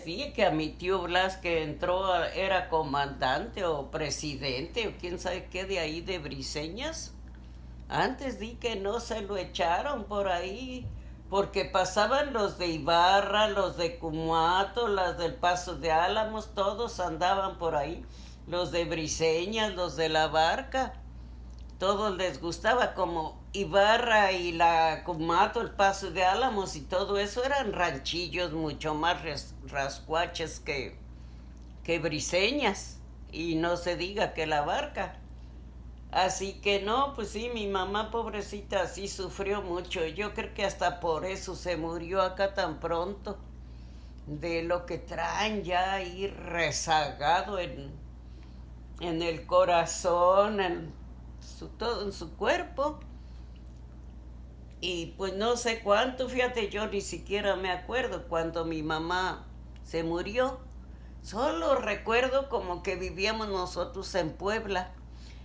Sí, que a mi tío Blas que entró, era comandante o presidente o quién sabe qué de ahí de Briseñas. Antes di que no se lo echaron por ahí, porque pasaban los de Ibarra, los de Cumuato, las del Paso de Álamos, todos andaban por ahí. Los de Briseñas, los de La Barca, todos les gustaba como Ibarra y la Cumato, el Paso de Álamos y todo eso eran ranchillos mucho más rascuaches que Briseñas y no se diga que La Barca. Así que no, pues sí, mi mamá pobrecita sí sufrió mucho. Yo creo que hasta por eso se murió acá tan pronto. De lo que traen ya ahí rezagado en el corazón, todo en su cuerpo. Y pues no sé cuánto, fíjate, yo ni siquiera me acuerdo cuando mi mamá se murió. Solo recuerdo como que vivíamos nosotros en Puebla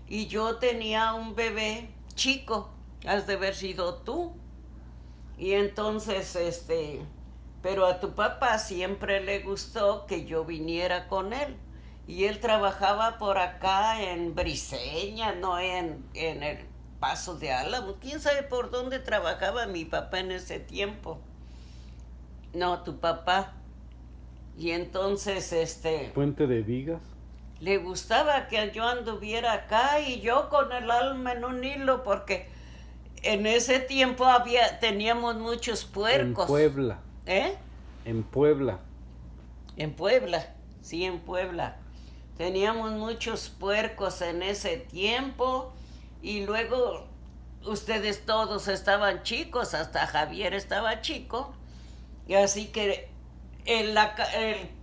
y yo tenía un bebé chico, has de haber sido tú. Y entonces, pero a tu papá siempre le gustó que yo viniera con él. Y él trabajaba por acá en Briseña, no en el Paso de Álamo. ¿Quién sabe por dónde trabajaba mi papá en ese tiempo? No, tu papá. Y entonces, Puente de Vigas. le gustaba que yo anduviera acá y yo con el alma en un hilo porque en ese tiempo teníamos muchos En puercos. Puebla. ¿Eh? En Puebla. En Puebla, sí, en Puebla. Teníamos muchos puercos en ese tiempo y luego ustedes todos estaban chicos, hasta Javier estaba chico, y así que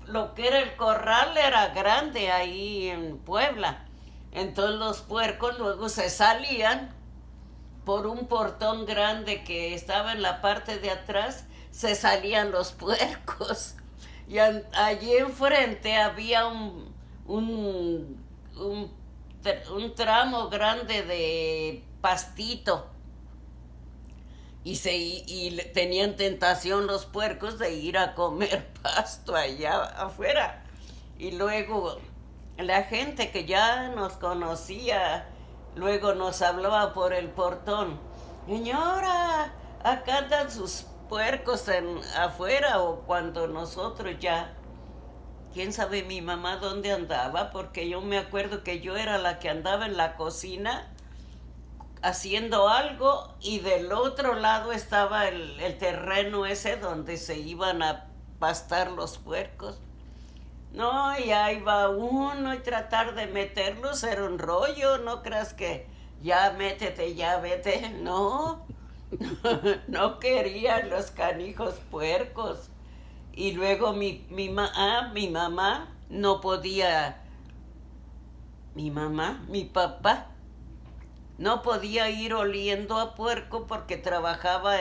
lo que era el corral era grande ahí en Puebla. Entonces los puercos luego se salían por un portón grande que estaba en la parte de atrás, se salían los puercos. Y allí enfrente había un, un tramo grande de pastito. Y tenían tentación los puercos de ir a comer pasto allá afuera. Y luego la gente que ya nos conocía, luego nos hablaba por el portón. Señora, acá andan sus puercos afuera o cuando nosotros ya, quién sabe mi mamá dónde andaba, porque yo me acuerdo que yo era la que andaba en la cocina haciendo algo y del otro lado estaba el terreno ese donde se iban a pastar los puercos. No, y ahí va uno y tratar de meterlos era un rollo, no creas que ya métete, ya vete, no, no querían los canijos puercos. Y luego mi mamá no podía, mi papá no podía ir oliendo a puerco porque trabajaba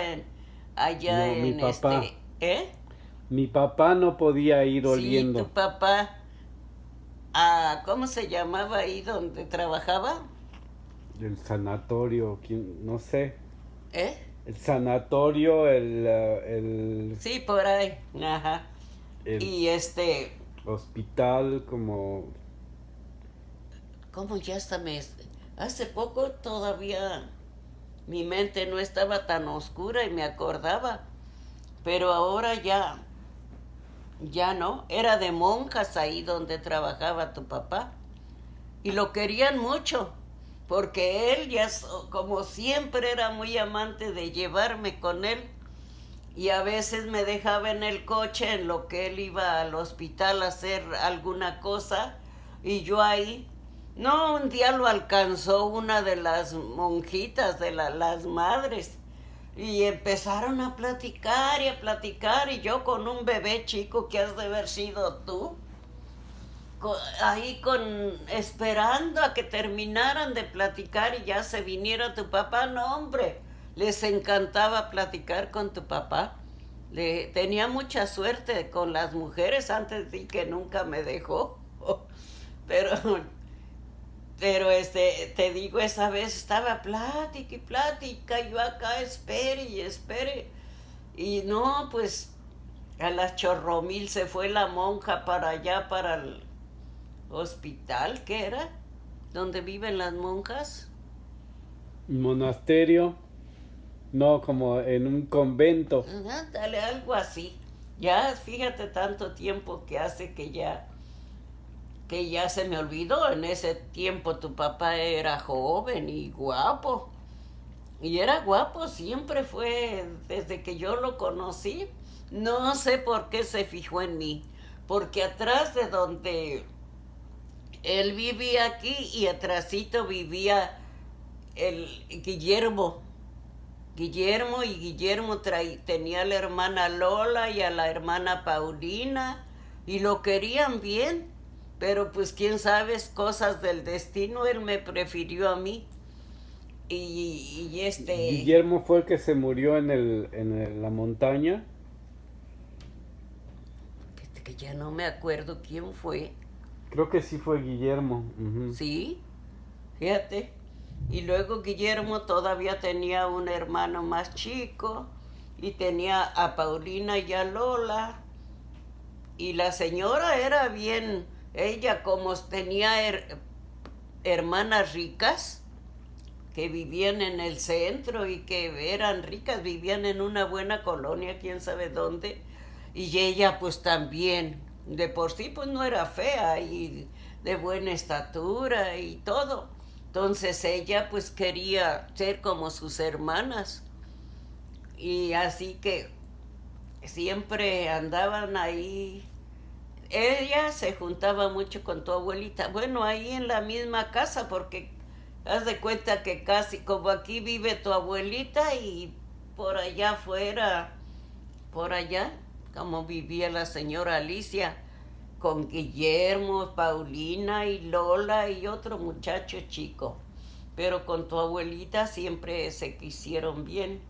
allá No, mi en papá. ¿eh? Mi papá no podía ir Sí, tu oliendo. papá, ¿cómo se llamaba ahí donde trabajaba? El sanatorio, no sé. ¿Eh? El sanatorio, Sí, por ahí, ajá. el Y hospital, como... ¿cómo ya hasta hace poco todavía mi mente no estaba tan oscura y me acordaba, pero ahora ya no, era de monjas ahí donde trabajaba tu papá. Y lo querían mucho, porque él ya, como siempre, era muy amante de llevarme con él. Y a veces me dejaba en el coche en lo que él iba al hospital a hacer alguna cosa. Y yo ahí. No, un día lo alcanzó una de las monjitas, de las madres. Y empezaron a platicar y a platicar. Y yo con un bebé chico que has de haber sido tú ahí esperando a que terminaran de platicar y ya se viniera tu papá. No, hombre, les encantaba platicar con tu papá. Tenía mucha suerte con las mujeres, antes de que nunca me dejó. pero te digo, esa vez estaba plática y plática, yo acá espere y espere. Y no, pues a las Chorromil se fue la monja para allá, para el hospital, ¿qué era? ¿Donde viven las monjas? Monasterio, no, como en un convento. Dale, algo así. Ya, fíjate tanto tiempo que hace que ya se me olvidó. En ese tiempo tu papá era joven y guapo. Y era guapo, siempre fue, desde que yo lo conocí. No sé por qué se fijó en mí. Porque atrás de donde él vivía aquí y atrásito vivía el Guillermo. Guillermo tenía a la hermana Lola y a la hermana Paulina y lo querían bien, pero pues quién sabe, cosas del destino, él me prefirió a mí. Guillermo fue el que se murió la montaña. Que ya no me acuerdo quién fue. Creo que sí fue Guillermo. Ujú. Sí, fíjate. Y luego Guillermo todavía tenía un hermano más chico y tenía a Paulina y a Lola. Y la señora era bien, ella como tenía hermanas ricas que vivían en el centro y que eran ricas, vivían en una buena colonia, quién sabe dónde. Y ella pues también, de por sí pues no era fea y de buena estatura y todo. Entonces ella pues quería ser como sus hermanas. Y así que siempre andaban ahí. Ella se juntaba mucho con tu abuelita. Bueno, ahí en la misma casa, porque haz de cuenta que casi como aquí vive tu abuelita y por allá afuera, por allá, como vivía la señora Alicia, con Guillermo, Paulina y Lola y otro muchacho chico. Pero con tu abuelita siempre se quisieron bien.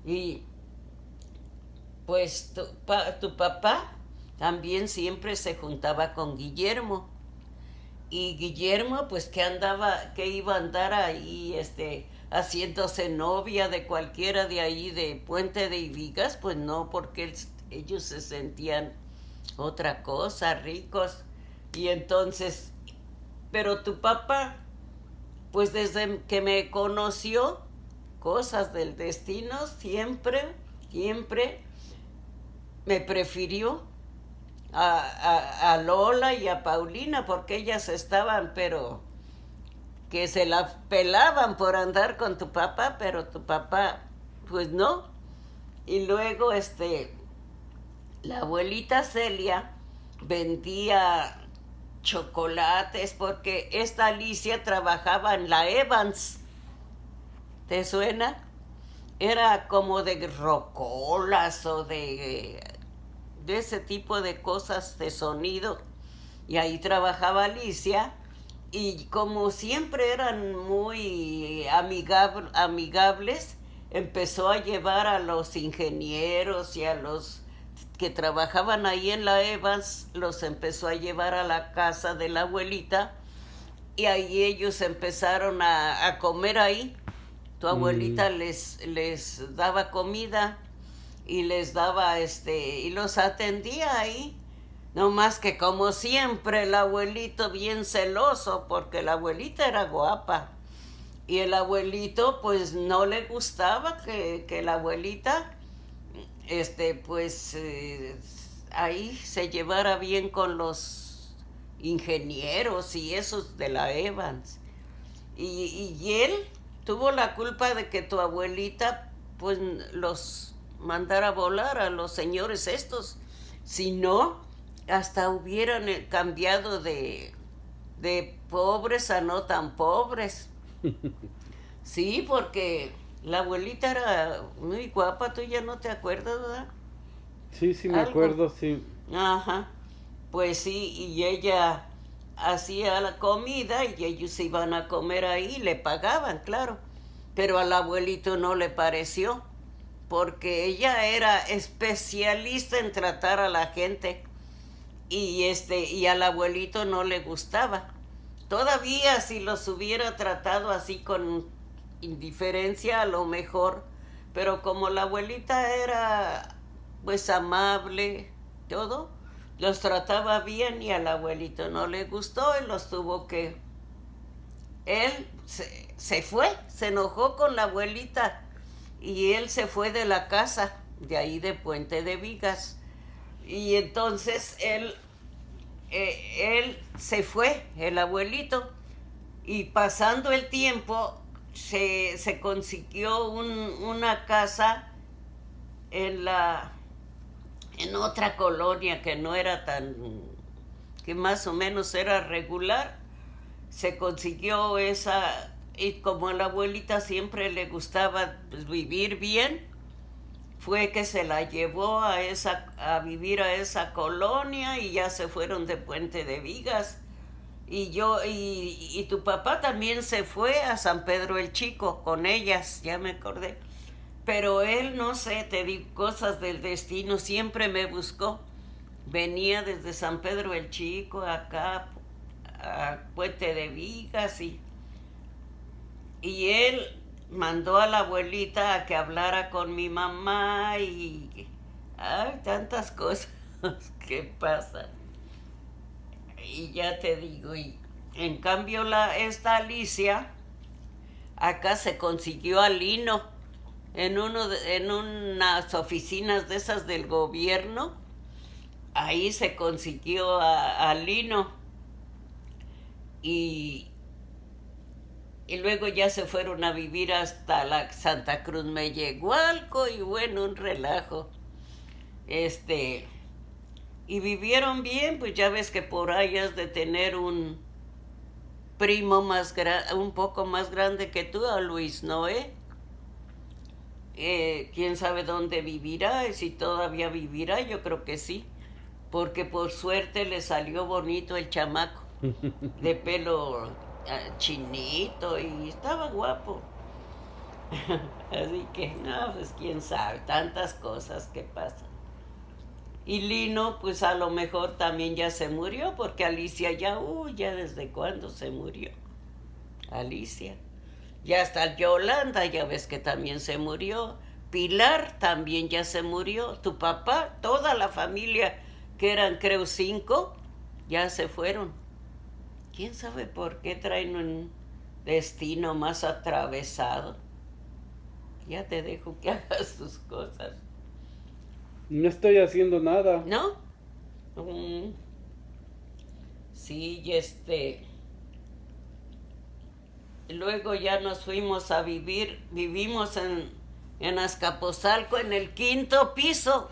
Y pues tu papá también siempre se juntaba con Guillermo. Y Guillermo, pues que iba a andar ahí, haciéndose novia de cualquiera de ahí de Puente de Ibigas, pues no, porque ellos se sentían otra cosa, ricos. Y entonces, pero tu papá, pues desde que me conoció, cosas del destino, siempre me prefirió a Lola y a Paulina porque ellas estaban, pero que se la pelaban por andar con tu papá, pero tu papá, pues no. Y luego, la abuelita Celia vendía chocolates porque esta Alicia trabajaba en la Evans. ¿Te suena? Era como de rocolas o de ese tipo de cosas de sonido. Y ahí trabajaba Alicia. Y como siempre eran muy amigables, empezó a llevar a los ingenieros y a los que trabajaban ahí en la Evans, los empezó a llevar a la casa de la abuelita y ahí ellos empezaron a comer ahí. Tu Mm, abuelita les daba comida y les daba y los atendía ahí. No más que como siempre el abuelito bien celoso porque la abuelita era guapa y el abuelito pues no le gustaba que la abuelita ahí se llevara bien con los ingenieros y esos de la Evans. Y él tuvo la culpa de que tu abuelita pues los mandara a volar a los señores estos. Si no, hasta hubieran cambiado de pobres a no tan pobres. Sí, porque la abuelita era muy guapa, tú ya no te acuerdas, ¿verdad? sí, sí, me Algo. acuerdo, sí. Ajá. Pues sí, y ella hacía la comida y ellos iban a comer ahí, le pagaban, claro. Pero al abuelito no le pareció, porque ella era especialista en tratar a la gente y al abuelito no le gustaba. Todavía si los hubiera tratado así con indiferencia a lo mejor, pero como la abuelita era pues amable, todo. Los trataba bien y al abuelito no le gustó y los tuvo que... Él se fue, se enojó con la abuelita y él se fue de la casa, de ahí de Puente de Vigas. Y entonces él se fue, el abuelito, y pasando el tiempo se consiguió una casa en en otra colonia que no era tan, que más o menos era regular. Se consiguió esa, y como a la abuelita siempre le gustaba, pues, vivir bien, fue que se la llevó a vivir a esa colonia y ya se fueron de Puente de Vigas. Y tu papá también se fue a San Pedro el Chico con ellas, ya me acordé. Pero él, no sé, te digo, cosas del destino, siempre me buscó. Venía desde San Pedro el Chico acá a Puente de Vigas y él mandó a la abuelita a que hablara con mi mamá y hay tantas cosas que pasan. Y ya te digo, y en cambio esta Alicia acá se consiguió a Lino en unas oficinas de esas del gobierno. Ahí se consiguió a Lino y luego ya se fueron a vivir hasta la Santa Cruz Mellehualco y bueno, un relajo. Y vivieron bien, pues ya ves que por ahí has de tener un primo un poco más grande que tú, a Luis Noé. Quién sabe dónde vivirá, y si todavía vivirá, yo creo que sí, porque por suerte le salió bonito el chamaco, de pelo chinito y estaba guapo. Así que, no, pues quién sabe, tantas cosas que pasan. Y Lino, pues a lo mejor también ya se murió, porque Alicia ya desde cuándo se murió. Alicia. Ya hasta Yolanda, ya ves que también se murió. Pilar también ya se murió. Tu papá, toda la familia, que eran creo 5, ya se fueron. ¿Quién sabe por qué traen un destino más atravesado? Ya te dejo que hagas tus cosas. No estoy haciendo nada. ¿No? Sí, luego ya nos fuimos a vivimos en Azcapotzalco en el 5.º piso.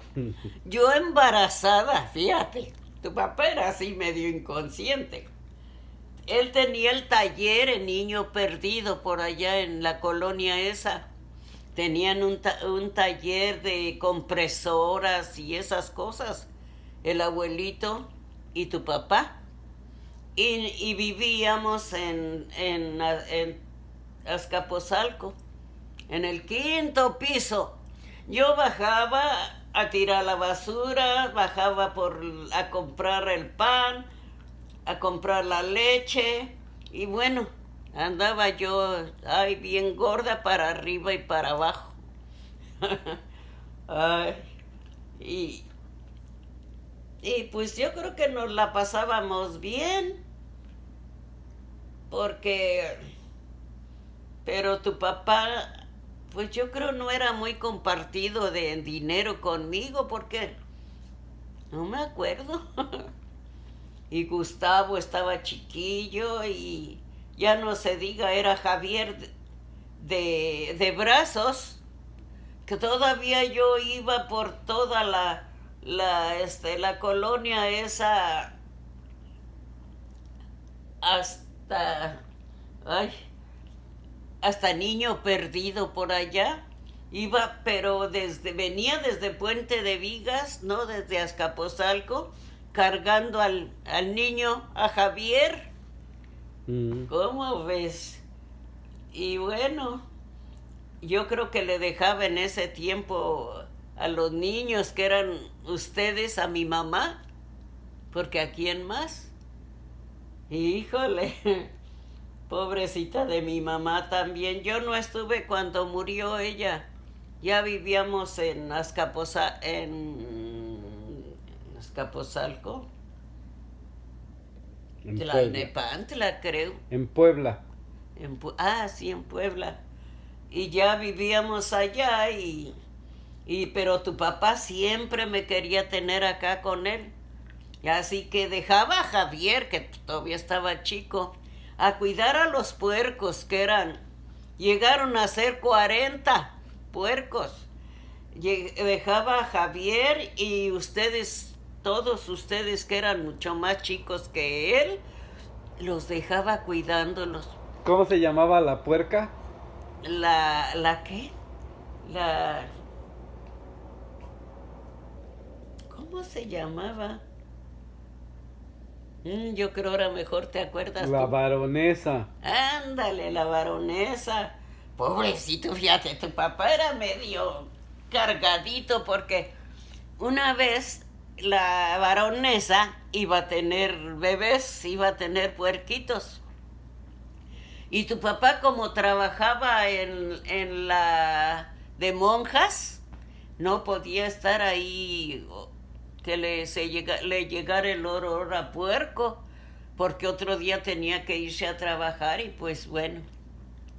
Yo embarazada, fíjate, tu papá era así medio inconsciente. Él tenía el taller en Niño Perdido por allá en la colonia esa. Tenían un taller de compresoras y esas cosas, el abuelito y tu papá. Y vivíamos en Azcapotzalco, en el 5.º piso. Yo bajaba a tirar la basura, bajaba a comprar el pan, a comprar la leche, y bueno, andaba yo, ay, bien gorda para arriba y para abajo. Ay, y pues yo creo que nos la pasábamos bien, pero tu papá, pues yo creo no era muy compartido de dinero conmigo, porque no me acuerdo. Y Gustavo estaba chiquillo y ya no se diga, era Javier de Brazos, que todavía yo iba por toda la colonia esa hasta, ay, hasta Niño Perdido por allá. Iba, pero venía desde Puente de Vigas, no desde Azcapotzalco, cargando al niño, a Javier. ¿Cómo ves? Y bueno, yo creo que le dejaba en ese tiempo a los niños que eran ustedes, a mi mamá, porque ¿a quién más? Híjole, pobrecita de mi mamá también. Yo no estuve cuando murió ella, Ya vivíamos en Azcapotzalco, En Puebla. Tlalnepantla, creo. En Puebla. Sí, en Puebla. Y ya vivíamos allá pero tu papá siempre me quería tener acá con él. Así que dejaba a Javier, que todavía estaba chico, a cuidar a los puercos, llegaron a ser 40 puercos. Dejaba a Javier y todos ustedes que eran mucho más chicos que él, los dejaba cuidándolos. ¿Cómo se llamaba la puerca? ¿La qué? La, ¿Cómo se llamaba? Yo creo ahora mejor te acuerdas La tú. baronesa. Ándale, la baronesa. Pobrecito, fíjate, tu papá era medio cargadito porque una vez la baronesa iba a tener bebés, iba a tener puerquitos. Y tu papá, como trabajaba en la de monjas, no podía estar ahí que le llegara el olor a puerco, porque otro día tenía que irse a trabajar y pues bueno,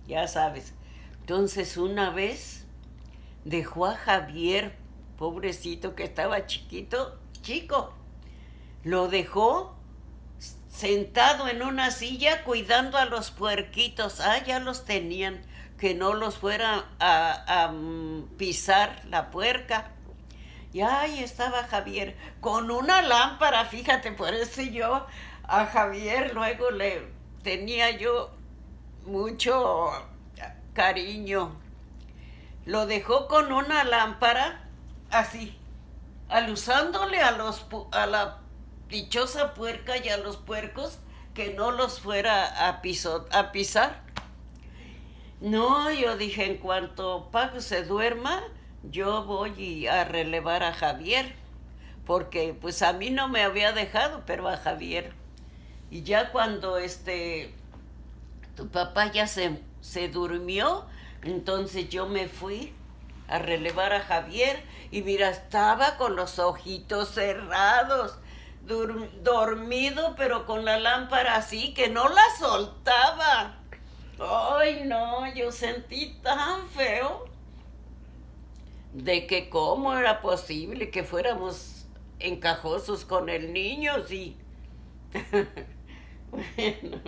ya sabes. Entonces una vez dejó a Javier, pobrecito que estaba chico, lo dejó sentado en una silla cuidando a los puerquitos. Ya los tenían, que no los fuera a pisar la puerca. Y ahí estaba Javier con una lámpara, fíjate, por eso yo a Javier luego le tenía yo mucho cariño. Lo dejó con una lámpara así, alusándole a la dichosa puerca y a los puercos que no los fuera a pisar. No, yo dije, en cuanto Paco se duerma, yo voy a relevar a Javier, porque pues a mí no me había dejado, pero a Javier. Y ya cuando tu papá ya se durmió, entonces yo me fui a relevar a Javier y mira, estaba con los ojitos cerrados, dormido, pero con la lámpara así que no la soltaba. Ay, no, yo sentí tan feo de que cómo era posible que fuéramos encajosos con el niño, sí. Bueno,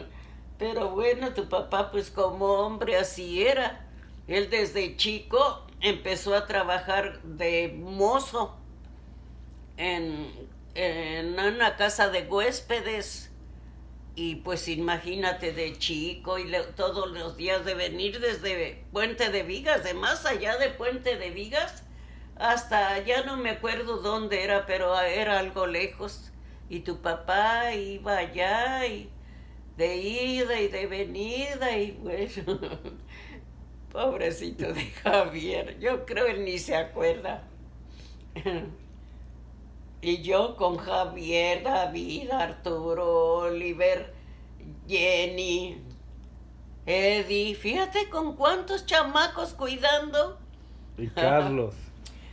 pero bueno, tu papá pues como hombre así era. Él desde chico empezó a trabajar de mozo en, en una casa de huéspedes. Y pues imagínate de chico y todos los días de venir desde Puente de Vigas, de más allá de Puente de Vigas, hasta ya no me acuerdo dónde era, pero era algo lejos. Y tu papá iba allá y de ida y de venida y bueno, pobrecito de Javier, yo creo él ni se acuerda. Y yo con Javier, David, Arturo, Oliver, Jenny, Eddie, fíjate con cuántos chamacos cuidando. Y Carlos.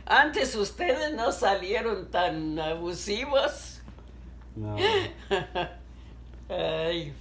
Antes ustedes no salieron tan abusivos. No. Ay.